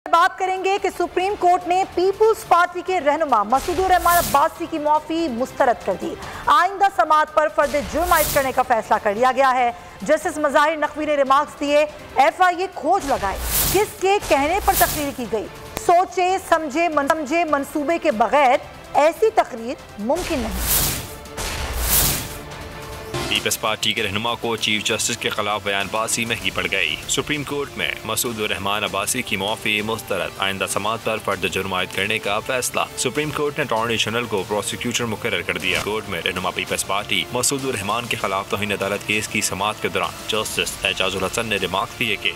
बात करेंगे कि सुप्रीम कोर्ट ने पीपुल्स पार्टी के रहनुमा मसूदुर रहमान अब्बासी की माफी मुस्तरद कर दी। आइंदा समात पर फर्द जुर्म आयद करने का फैसला कर लिया गया है। जस्टिस मज़ाहिर नकवी ने रिमार्क्स दिए, FIA खोज लगाए किसके कहने पर तकरीर की गई। सोचे समझे मंसूबे के बगैर ऐसी तकरीर मुमकिन नहीं। पीपल्स पार्टी के रहनुमा को चीफ जस्टिस के खिलाफ बयानबाजी महंगी पड़ गई। सुप्रीम कोर्ट में मसूदुर रहमान अब्बासी की माफी मुस्तरद, आइंदा समात पर फर्द जुर्म आयद करने का फैसला। सुप्रीम कोर्ट ने अटॉर्नी जनरल को प्रोसिक्यूटर मुकर्रर कर दिया। कोर्ट में रहनुमा पीपल्स पार्टी मसूदुर रहमान के खिलाफ तौहीन अदालत केस की समात के दौरान जस्टिस एजाजुल हसन ने रिमार्क दिए कि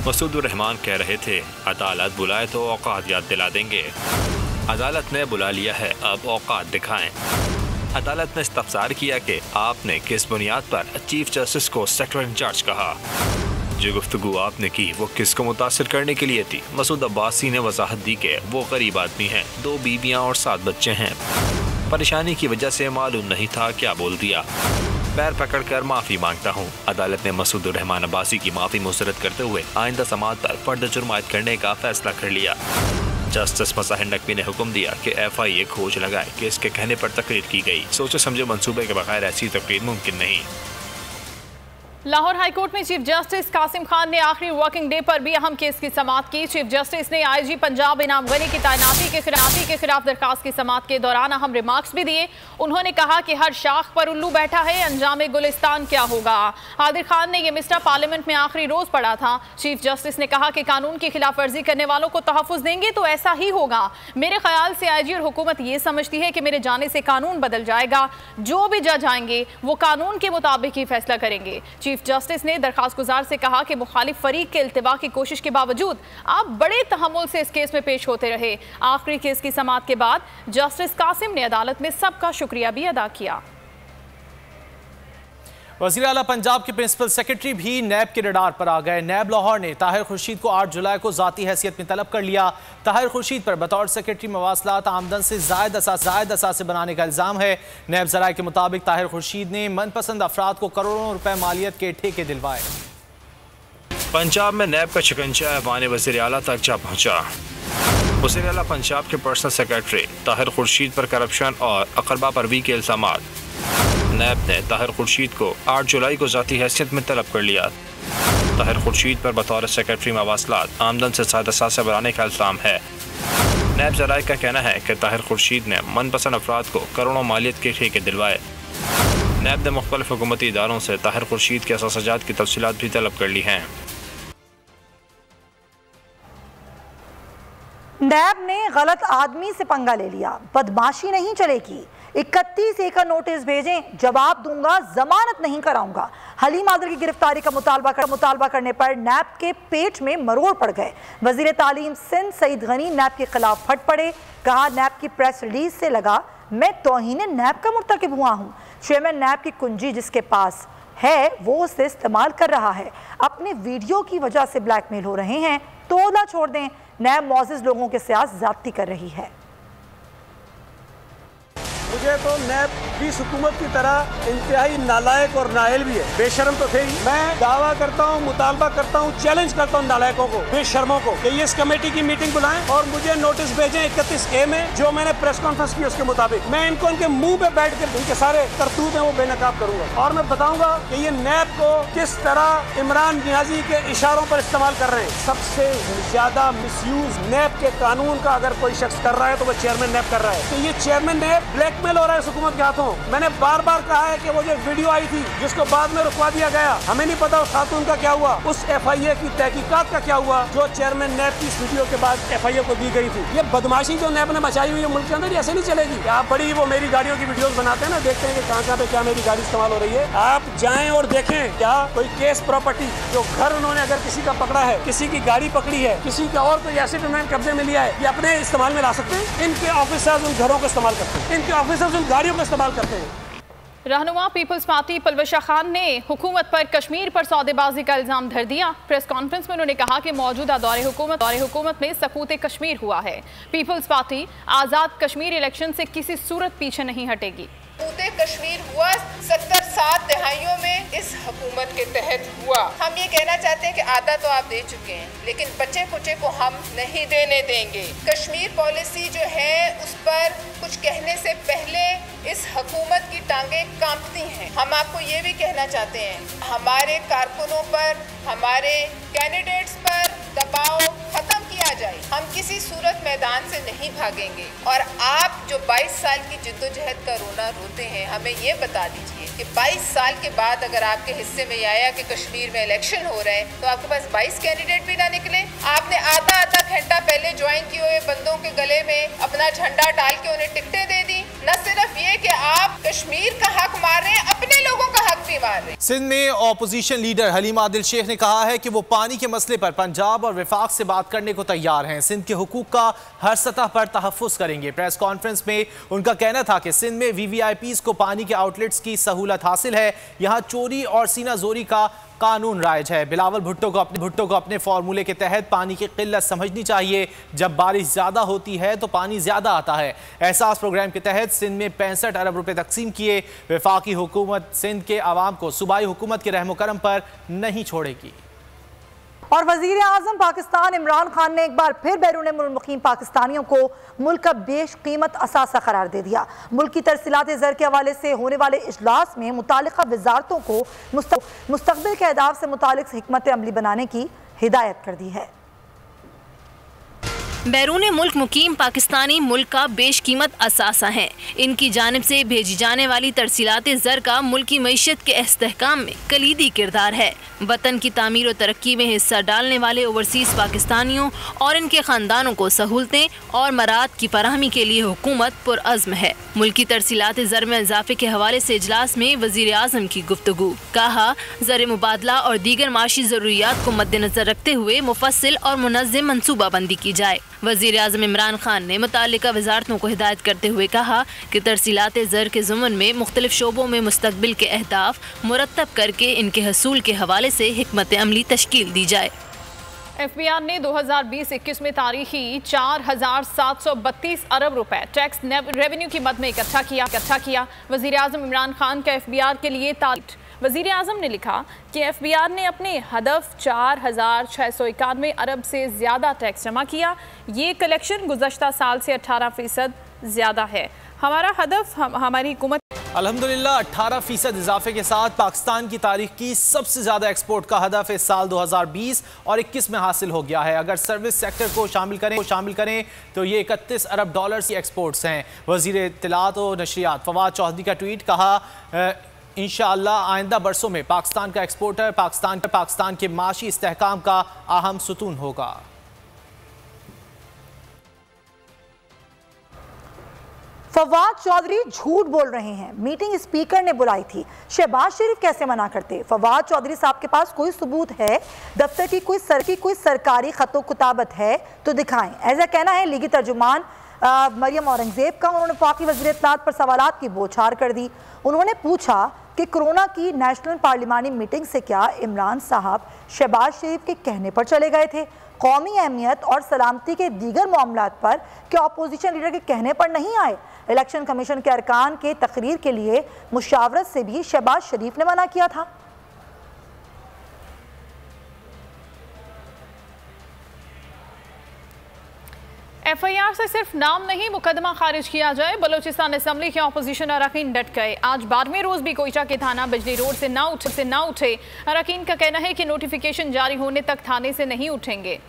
मसूदुर रहमान कह रहे थे अदालत बुलाए तो औकात याद दिला देंगे। अदालत ने बुला लिया है, अब औकात दिखाएं। अदालत ने इस्तफसार किया कि आपने किस बुनियाद पर चीफ जस्टिस को सेक्टर इंचार्ज कहा। जो गुफ्तगू आपने की वो किसको मुतासिर करने के लिए थी। मसूद अब्बासी ने वजाहत दी कि वो गरीब आदमी हैं, 2 बीवियां और 7 बच्चे हैं। परेशानी की वजह से मालूम नहीं था क्या बोल दिया। पैर पकड़कर माफी मांगता हूँ। अदालत ने मसूदुर रहमान अब्बासी की माफी मुस्तरद करते हुए आइंदा समात पर फर्द जुर्म आयद करने का फैसला कर लिया। जस्टिस मज़ाहिर नकवी ने हुक्म दिया कि FIA खोज लगाए कि इसके कहने पर तकरीर की गई। सोचे समझे मंसूबे के बगैर ऐसी तकरीर मुमकिन नहीं। लाहौर हाई कोर्ट में चीफ जस्टिस कासिम खान ने आखिरी वर्किंग डे पर भी अहम केस की समाअत की। चीफ जस्टिस ने IG पंजाब इनाम गनी की तैनाती के खिलाफ दरखास्त की समाअत के दौरान अहम रिमार्क्स भी दिए। उन्होंने कहा कि हर शाख पर उल्लू बैठा है, अंजाम गुलिस्तान क्या होगा। हादिर खान ने यह मिस्टर पार्लियामेंट में आखिरी रोज पढ़ा था। चीफ जस्टिस ने कहा कि कानून की खिलाफ वर्जी करने वालों को तहफ़्फ़ुज़ देंगे तो ऐसा ही होगा। मेरे ख्याल से IG और हुकूमत ये समझती है कि मेरे जाने से कानून बदल जाएगा। जो भी जज आएंगे वो कानून के मुताबिक ही फैसला करेंगे। चीफ जस्टिस ने दरखास्त गुजार से कहा कि मुखालिफ फरीक के इल्तिवा की कोशिश के बावजूद आप बड़े तहम्मुल से इस केस में पेश होते रहे। आखिरी केस की समाअत के बाद जस्टिस कासिम ने अदालत में सबका शुक्रिया भी अदा किया। वज़ीर आला पंजाब के प्रिंसिपल सेक्रेटरी भी नैब के रडार पर आ गए। नैब लाहौर ने ताहिर खुर्शीद को 8 जुलाई को ज़ाती हैसियत में तलब कर लिया। ताहिर खुर्शीद पर बतौर सेक्रेटरी मवासलात आमदन से जायद असासे बनाने का इल्ज़ाम है। नैब ज़राए के मुताबिक ताहिर खुर्शीद ने मनपसंद अफराद को करोड़ों रुपए मालियत के ठेके दिलवाए। पंजाब में नैब का शिकंजा ऐवान वज़ीर आला तक जा पहुँचा। वज़ीर आला पंजाब के पर्सनल सेक्रेटरी ताहिर खुर्शीद पर करप्शन और अकरबा परवी के इल्ज़ामात। नैब ने ताहिर खुर्शीद को 8 जुलाई को ज़ाती हैसियत में तलब कर लिया। ताहिर खुर्शीद पर बतौर सेक्रेटरी मवासलात आमदन से ज़्यादा असासे बनाने का इल्ज़ाम है। नैब ज़राए का कहना है कि ताहिर खुर्शीद ने मनपसंद अफराद को करोड़ों मालियत के ठेके दिलवाए। नैब ने मुख्तलिफ हुकूमती इदारों से ताहिर खुर्शीद के असासाजात की तफसीलात भी तलब कर ली हैं। नैब ने गलत आदमी से पंगा ले लिया, बदमाशी नहीं चलेगी। 31A का नोटिस भेजें, जवाब दूंगा, जमानत नहीं कराऊंगा। हलीम आदिल की गिरफ्तारी का मुतालबा करने पर नैब के पेट में मरोड़ पड़ गए। वजीर तालीम सिंध सईद गनी नैब के खिलाफ फट पड़े। कहा नैब की प्रेस रिलीज से लगा मैं तौहीन नैब का मुर्तकिब हुआ हूँ। चेयरमैन नैब की कुंजी जिसके पास है वो उसे इस्तेमाल कर रहा है। अपने वीडियो की वजह से ब्लैकमेल हो रहे हैं, तोला छोड़ दें। नैब मौजूद लोगों के साथ ज्यादती कर रही है। मुझे तो नैब भी हुकूमत की तरह इंतहाई नालायक और नाअहल भी है। बेशर्म तो थे ही। मैं दावा करता हूँ, मुतालबा करता हूँ, चैलेंज करता हूँ नालायकों को, बेशर्मों को कि ये इस कमेटी की मीटिंग बुलाएं और मुझे नोटिस भेजें 31A में, जो मैंने प्रेस कॉन्फ्रेंस की उसके मुताबिक। मैं इनको इनके मुंह पे बैठ कर इनके सारे करतूत हैं वो बेनकाब करूंगा। और मैं बताऊंगा कि ये नैब को किस तरह इमरान नियाजी के इशारों पर इस्तेमाल कर रहे हैं। सबसे ज्यादा मिसयूज नैब के कानून का अगर कोई शख्स कर रहा है तो वो चेयरमैन नैब कर रहा है। तो ये चेयरमैन नैब ब्लैकमेल हो रहा है हुकूमत के हाथों। मैंने बार बार कहा है कि वो जो वीडियो आई थी जिसको बाद में रुकवा दिया गया, हमें नहीं पता उस खातून का क्या हुआ, उस FIA की तहकीकात का क्या हुआ जो चेयरमैन नैब की इस वीडियो के बाद FIA को दी गई थी। ये बदमाशी जो नैब ने मचाई हुई है मुल्क के अंदर, ऐसे नहीं चलेगी। आप बड़ी वो मेरी गाड़ियों की वीडियोस बनाते हैं ना, देखते हैं कि कहाँ पे क्या मेरी गाड़ी इस्तेमाल हो रही है। आप जाएं और देखें क्या कोई केस प्रॉपर्टी जो घर उन्होंने अगर किसी का पकड़ा है, किसी की गाड़ी पकड़ी है, किसी का और कोई एसेट उन्होंने कब्जे में लिया है, ये अपने इस्तेमाल में ला सकते हैं। इनके ऑफिसर्स उन घरों को इस्तेमाल करते हैं, इनके ऑफिसर्स उन गाड़ियों को इस्तेमाल करते हैं। रहनुमा पीपल्स पार्टी पलवशा खान ने हुकूमत पर कश्मीर पर सौदेबाजी का इल्ज़ाम धर दिया। प्रेस कॉन्फ्रेंस में उन्होंने कहा कि मौजूदा दौरे हुकूमत में सकूत कश्मीर हुआ है। Peoples party Azad Kashmir election से किसी सूरत पीछे नहीं हटेगी। सकूत कश्मीर हुआ 70 7 दहाइयों में इस हुकूमत के तहत हुआ। हम ये कहना चाहते हैं कि आधा तो आप दे चुके हैं, लेकिन बचे कुचे को हम नहीं देने देंगे। कश्मीर पॉलिसी जो है उस पर कुछ कहने से पहले इस हुकूमत की टांगें कांपती हैं। हम आपको ये भी कहना चाहते हैं, हमारे कारकुनों पर, हमारे कैंडिडेट्स पर दबाव खत्म किया जाए। हम किसी सूरत मैदान से नहीं भागेंगे। और आप जो 22 साल की जिद्दोजहद का रोना रोते हैं, हमें ये बता दीजिए कि 22 साल के बाद अगर आपके हिस्से में आया कि कश्मीर में इलेक्शन हो रहे हैं तो आपके पास 22 कैंडिडेट भी ना निकले। आपने आधा घंटा पहले ज्वाइन किए हुए बंदों के गले में अपना झंडा डाल के उन्हें टिकटें दे दी। न सिर्फ ये कि आप कश्मीर का हक मार रहे हैं, अपने लोगों का हक भी मार रहे हैं। सिंध में ऑपोजिशन लीडर हलीम आदिल शेख ने कहा है कि वो पानी के मसले पर पंजाब और विफाक से बात करने को तैयार हैं। सिंध के हुकूक का हर सतह पर तहफ़्फ़ुज़ करेंगे। प्रेस कॉन्फ्रेंस में उनका कहना था कि सिंध में VVIPs को पानी के आउटलेट्स की सहूलत हासिल है। यहाँ चोरी और सीना जोरी का कानून राइज है। बिलावल भुट्टो को अपने फार्मूले के तहत पानी की किल्लत समझनी चाहिए। जब बारिश ज़्यादा होती है तो पानी ज़्यादा आता है। एहसास प्रोग्राम के तहत सिंध में 65 अरब रुपए तकसीम किए। वफाकी हुकूमत सिंध के आवाम को सूबाई हुकूमत के रहमो करम पर नहीं छोड़ेगी। और वजीर आजम पाकिस्तान इमरान खान ने एक बार फिर बैरून मुल्क मुकीम पाकिस्तानियों को मुल्क का बेशकीमत असासा करार दे दिया। मुल्क की तरसीलात ज़र के हवाले से होने वाले इजलास में मुतालिका वजारतों को मुस्तक़बिल के अहदाफ से मुतालिक हिकमत अमली बनाने की हिदायत कर दी है। बैरून मुल्क मुकीम पाकिस्तानी मुल्क का बेशकीमत असासा हैं। इनकी जानिब से भेजी जाने वाली तरसीलात ज़र का मुल्की मईशत के इस्तेहकाम में कलीदी किरदार है। वतन की तामीर और तरक्की में हिस्सा डालने वाले ओवरसीज़ पाकिस्तानियों और इनके ख़ानदानों को सहूलतें और मराद की फराहमी के लिए हुकूमत पुरअज़्म है। मुल्की तरसीलात ज़र में इजाफे के हवाले से इजलास में वज़ीर आज़म की गुफ्तगू। कहा, ज़र मुबादला और दीगर माशी ज़रूरियात को मद्देनज़र रखते हुए मुफस्सिल और मुनज़्ज़म मनसूबाबंदी की जाए। वज़ीर आज़म इमरान खान ने मुतालिका वज़ारतों को हिदायत करते हुए कहा कि तरसीलात ज़र के ज़ुमन में मुख्तलिफ शोबों में मुस्तक़बिल के अहदाफ मुरतब करके इनके हसूल के हवाले से हिकमत अमली तश्कील दी जाए। FBR ने 2020-21 में तारीखी 4,732 अरब रुपए टैक्स रेवेन्यू की मद में इकट्ठा किया। वज़ीर आज़म इमरान खान का FBR के लिए तारीख। वज़ीर आज़म ने लिखा कि FBR ने अपने हदफ 4,691 अरब से ज़्यादा टैक्स जमा किया। ये कलेक्शन गुज़श्ता साल से 18% ज़्यादा है। हमारा हदफ हमारी हुकूमत अल्हम्दुलिल्लाह 18% इजाफे के साथ पाकिस्तान की तारीख की सबसे ज़्यादा एक्सपोर्ट का हदफ इस साल 2020 और 21 में हासिल हो गया है। अगर सर्विस सेक्टर को शामिल करें तो ये 31 अरब डॉलर्स की एक्सपोर्ट्स हैं। वज़ीर इत्तलात और नशरियात फवाद चौधरी का ट्वीट। कहा, इंशाअल्लाह आइंदा बरसों में पाकिस्तान का एक्सपोर्टर पाकिस्तान के माशी इस्तेहकाम का अहम सुतून होगा। फवाद चौधरी झूठ बोल रहे हैं। मीटिंग स्पीकर ने बुलाई थी, शहबाज शरीफ कैसे मना करते? फवाद चौधरी साहब के पास कोई सबूत है, दफ्तर की कोई सरकारी खतो किताबत है तो दिखाएं। ऐसा कहना है लीगी तर्जुमान मरियम औरंगजेब का। उन्होंने वफाकी वज़ीर इत्तलात पर सवालात की बौछार कर दी। उन्होंने पूछा कि कोरोना की नेशनल पार्लिमानी मीटिंग से क्या इमरान साहब शहबाज शरीफ के कहने पर चले गए थे? कौमी अहमियत और सलामती के दीगर मामलात पर क्या अपोजिशन लीडर के कहने पर नहीं आए? इलेक्शन कमीशन के अरकान के तकरीर के लिए मुशावरत से भी शहबाज शरीफ ने मना किया था। FIR से सिर्फ नाम नहीं, मुकदमा खारिज किया जाए। बलोचिस्तान असम्बली के अपोजिशन अरकान डट गए। आज 12वें रोज भी कोयटा के थाना बिजली रोड से ना उठे। अरकान का कहना है कि नोटिफिकेशन जारी होने तक थाने से नहीं उठेंगे।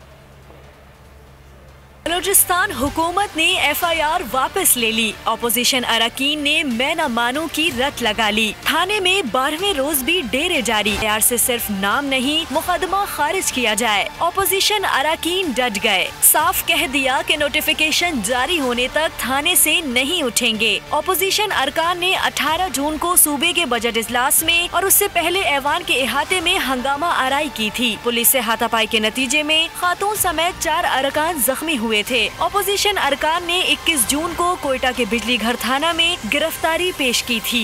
बलोचिस्तान हुकूमत ने FIR वापस ले ली। अपोजिशन अरकान ने मैं न मानू की रट लगा ली। थाने में 12वें रोज भी डेरे जारी। FIR से सिर्फ नाम नहीं, मुकदमा खारिज किया जाए। अपोजिशन अरकान डट गए, साफ कह दिया कि नोटिफिकेशन जारी होने तक थाने से नहीं उठेंगे। अपोजिशन अरकान ने 18 जून को सूबे के बजट इजलास में और उससे पहले ऐवान के इहाते में हंगामा आराई की थी। पुलिस से हाथापाई के नतीजे में खातून समेत 4 अरकान जख्मी हुए थे। अपोजिशन अरकान ने 21 जून को कोयटा के बिजली घर थाना में गिरफ्तारी पेश की थी।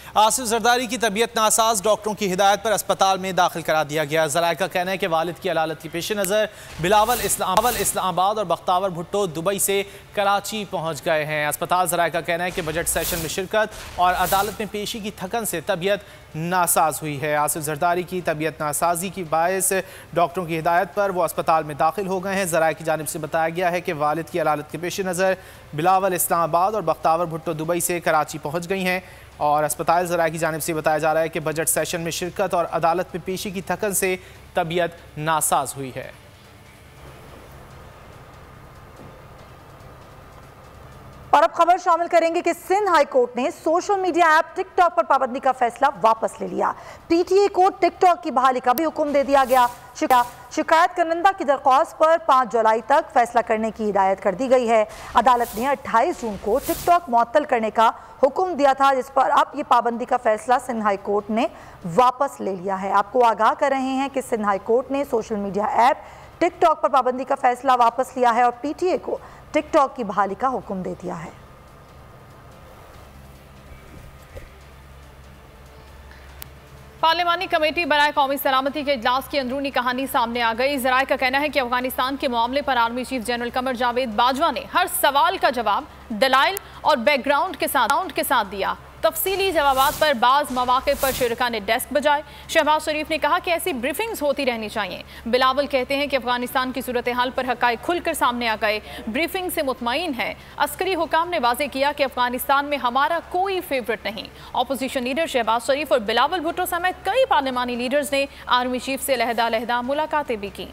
आसिफ जरदारी की तबीयत नासाज, डॉक्टरों की हिदायत पर अस्पताल में दाखिल करा दिया गया। ज़राए का कहना है कि वालिद की अदालत के पेश नज़र बिलावल इस्लामाबाद और बख्तावर भुट्टो दुबई से कराची पहुँच गए हैं। अस्पताल ज़राए का कहना है कि बजट सेशन में शिरकत और अदालत में पेशी की थकन से तबीयत नासाज हुई है। आसिफ जरदारी की तबीयत नासाजी की बायस डॉक्टरों की हिदायत पर वो अस्पताल में दाखिल हो गए हैं। ज़राए की जानिब से बताया गया है कि वालिद की अदालत के पेश नज़र बिलावल इस्लामाबाद और बख्तावर भुट्टो दुबई से कराची पहुँच गई हैं और अस्पताल ज़राए की जानिब से बताया जा रहा है कि बजट सेशन में शिरकत और अदालत में पेशी की थकन से तबीयत नासाज हुई है। और अब खबर शामिल करेंगे कि सिंध हाई कोर्ट ने सोशल मीडिया ऐप टिकटॉक पर पाबंदी का फैसला वापस ले लिया। पीटीए को टिकटॉक की बहाली का भी हुक्म दे दिया गया। शिकायत करनंदा की दरख्वास्त पर 5 जुलाई तक फैसला करने की हिदायत कर दी गई है। अदालत ने 28 जून को टिकटॉक मुअत्तल करने का हुक्म दिया था, जिस पर अब ये पाबंदी का फैसला सिंध हाई कोर्ट ने वापस ले लिया है। आपको आगाह कर रहे हैं कि सिंध हाई कोर्ट ने सोशल मीडिया ऐप टिकटॉक पर पाबंदी का फैसला वापस लिया है और पीटीए को टिकटॉक की बहाली का हुक्म दे दिया है। पार्लिमानी कमेटी बराए कौमी सलामती के इजलास की अंदरूनी कहानी सामने आ गई। ज़राए का कहना है कि अफगानिस्तान के मामले पर army chief general Qamar Javed Bajwa ने हर सवाल का जवाब दलाइल और बैकग्राउंड के साथ दिया। तफसीली जवाबात पर बाज़ मौके पर शुरका ने डेस्क बजाए। शहबाज शरीफ ने कहा कि ऐसी ब्रीफिंग्स होती रहनी चाहिए। बिलावल कहते हैं कि अफगानिस्तान की सूरत हाल पर हक़ाइक़ खुलकर सामने आ गए, ब्रीफिंग से मुतमईन है। अस्करी हुकाम ने वाज़ेह किया कि अफगानिस्तान में हमारा कोई फेवरेट नहीं। अपोजिशन लीडर शहबाज शरीफ और बिलावल भुट्टो समेत कई पार्लिमानी लीडर्स ने आर्मी चीफ से अलहदा मुलाकातें भी की।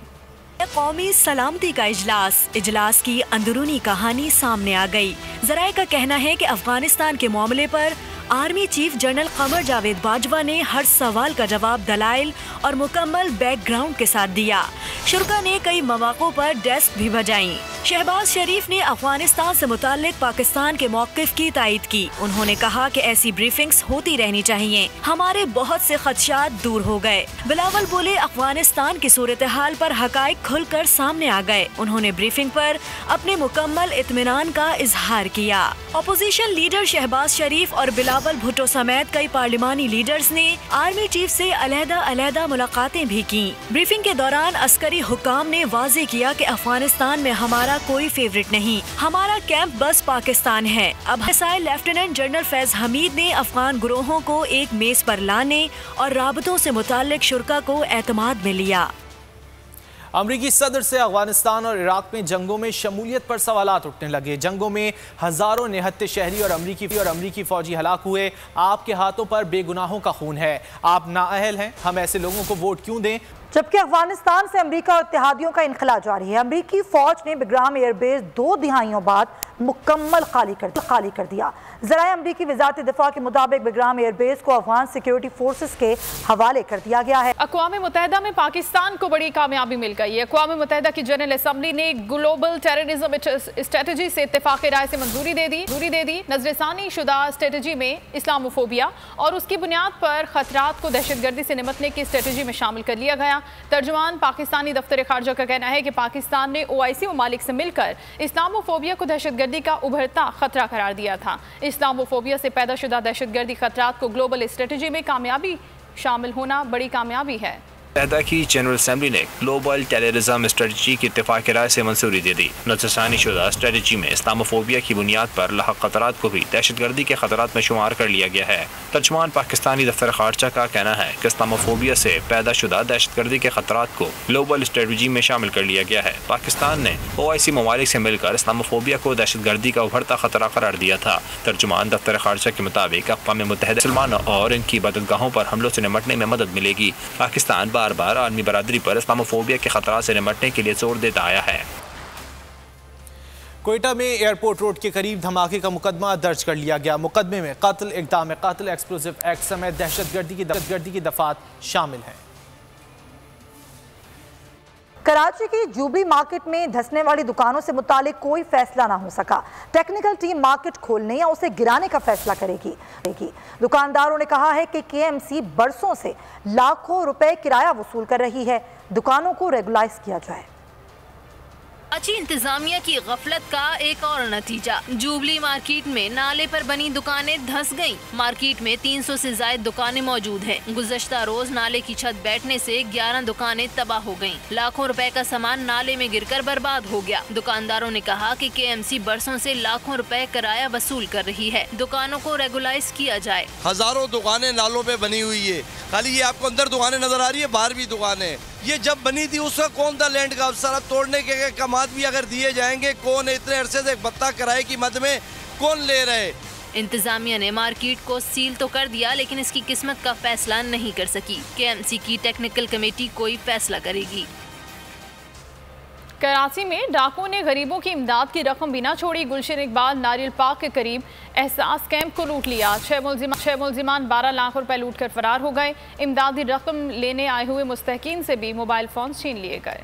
कौमी सलामती का इजलास की अंदरूनी कहानी सामने आ गई। ज़राए का कहना है कि अफगानिस्तान के मामले पर army chief general Qamar Javed Bajwa ने हर सवाल का जवाब दलाइल और मुकम्मल बैकग्राउंड के साथ दिया। शुरका ने कई मौक़ों पर डेस्क भी बजाई। शहबाज शरीफ ने अफगानिस्तान से मुताल्लिक पाकिस्तान के मौक़िफ़ की तायद की। उन्होंने कहा कि ऐसी ब्रीफिंग्स होती रहनी चाहिए, हमारे बहुत से खदशात दूर हो गए। बिलावल बोले अफगानिस्तान की सूरत हाल पर हक़ाइक़ खुलकर सामने आ गए। उन्होंने ब्रीफिंग पर अपने मुकम्मल इत्मीनान का इजहार किया। अपोजिशन लीडर शहबाज शरीफ और बिलावल भुट्टो समेत कई पार्लिमानी लीडर्स ने आर्मी चीफ से अलहदा मुलाकातें भी की। ब्रीफिंग के दौरान अस्करी हुकाम ने वाज़ेह किया कि अफगानिस्तान में हमारा कोई फेवरेट नहीं, हमारा कैंप बस पाकिस्तान है। अब लेफ्टिनेंट जनरल फैज हमीद ने अफगान गुरोहों को एक मेज पर लाने और राबतों से मुताल्लिक शुरका को एतमाद में लिया। अमरीकी सदर से अफगानिस्तान और इराक में जंगों में शमूलियत पर सवालात उठने लगे। जंगों में हजारों निहत्ते शहरी और अमरीकी फौजी हलाक हुए। आपके हाथों पर बेगुनाहों का खून है, आप नाअहल हैं, हम ऐसे लोगों को वोट क्यों दें? जबकि अफगानिस्तान से अमरीका और इत्तेहादियों का इनखला जारी है। अमरीकी फौज ने बिग्राम एयरबेस 2 दिहाइयों बाद मुकम्मल खाली कर दिया। ज़राए अमरीकी वज़ारत दिफा के मुताबिक बिग्राम एयरबेस को अफगान सिक्योरिटी फोर्सेस के हवाले कर दिया गया है। अक़वाम मुत्तहिदा में पाकिस्तान को बड़ी कामयाबी मिल गई है। अक़वाम मुत्तहिदा की जनरल असम्बली ने ग्लोबल टेररिज्म स्ट्रेटजी से इत्तेफाक़ राय से मंजूरी दे दी। नजरसानी शुदा स्ट्रेटजी में इस्लामोफोबिया और उसकी बुनियाद पर खतरात को दहशतगर्दी से निपटने की स्ट्रेटजी में शामिल कर लिया गया। तर्जुमान पाकिस्तानी दफ्तर खारजा का कहना है कि पाकिस्तान ने OIC ममालिक से मिलकर इस्लामोफोबिया को दहशतगर्दी का उभरता खतरा करार दिया था। इस्लामोफोबिया से पैदा शुदा दहशतगर्दी खतरात को ग्लोबल स्ट्रेटजी में कामयाबी शामिल होना बड़ी कामयाबी है। मुत्तहिदा की जनरल असम्बली ने ग्लोबल टेररिज्म स्ट्रेटजी की इत्तेफाक़ राय से मंजूरी दे दी। नजरसानी शुदा स्ट्रेटजी में इस्लामोफोबिया की बुनियाद पर लाहक खतरात को भी दहशतगर्दी के खतरात में शुमार कर लिया गया है। तर्जुमान पाकिस्तानी दफ्तर खारजा का कहना है कि इस्लामोफोबिया से पैदा शुदा दहशतगर्दी के खतरात को ग्लोबल स्ट्रेटजी में शामिल कर लिया गया है। पाकिस्तान ने OIC ममालिक से मिलकर इस्लामोफोबिया को दहशतगर्दी का उभरता खतरा करार दिया था। तर्जुमान दफ्तर खारजा के मुताबिक अक़वाम मुत्तहिदा मुसलमानों और इनकी बददगाहों पर हमलों से निपटने में मदद मिलेगी। पाकिस्तान बार बार आलमी बरादरी पर इस्लामोफोबिया के खतरा से निपटने के लिए जोर देता आया है। कोयटा में एयरपोर्ट रोड के करीब धमाके का मुकदमा दर्ज कर लिया गया। मुकदमे में कत्ल, इक़दाम कत्ल, एक्सप्लोजिव एक्ट समेत दहशतगर्दी की दफात शामिल हैं। कराची की जुबली मार्केट में धंसने वाली दुकानों से मुतालिक कोई फैसला ना हो सका। टेक्निकल टीम मार्केट खोलने या उसे गिराने का फैसला करेगी। दुकानदारों ने कहा है कि KMC बरसों से लाखों रुपए किराया वसूल कर रही है। दुकानों को रेगुलाइज किया जाए। अच्छी इंतजामिया की गफलत का एक और नतीजा। जुबली मार्केट में नाले पर बनी दुकानें धंस गईं। मार्केट में 300 से ज्यादा दुकानें मौजूद हैं। गुज़श्ता रोज नाले की छत बैठने से 11 दुकानें तबाह हो गईं। लाखों रुपए का सामान नाले में गिरकर बर्बाद हो गया। दुकानदारों ने कहा कि KMC बरसों से लाखों रुपए किराया वसूल कर रही है। दुकानों को रेगुलाइज किया जाए। हजारों दुकानें नालों पे बनी हुई है। खाली ये आपको अंदर दुकानें नजर आ रही है, बाहर भी दुकानें। ये जब बनी थी उसका कौन था लैंड का अफसर? अब तोड़ने के कमात भी अगर दिए जाएंगे, कौन है? इतने अरसे से एक बत्ता किराए की मद में कौन ले रहे? इंतजामिया ने मार्केट को सील तो कर दिया, लेकिन इसकी किस्मत का फैसला नहीं कर सकी। KMC की टेक्निकल कमेटी कोई फैसला करेगी। कराची में डाकुओं ने गरीबों की इमदाद की रकम भी ना छोड़ी। गुलशन इकबाल नारियल पार्क के करीब एहसास कैंप को लूट लिया। 6 मुलजिमान 12 लाख रुपए लूट कर फरार हो गए। इमदादी रकम लेने आए हुए मुस्तहकीन से भी मोबाइल फोन छीन लिए गए।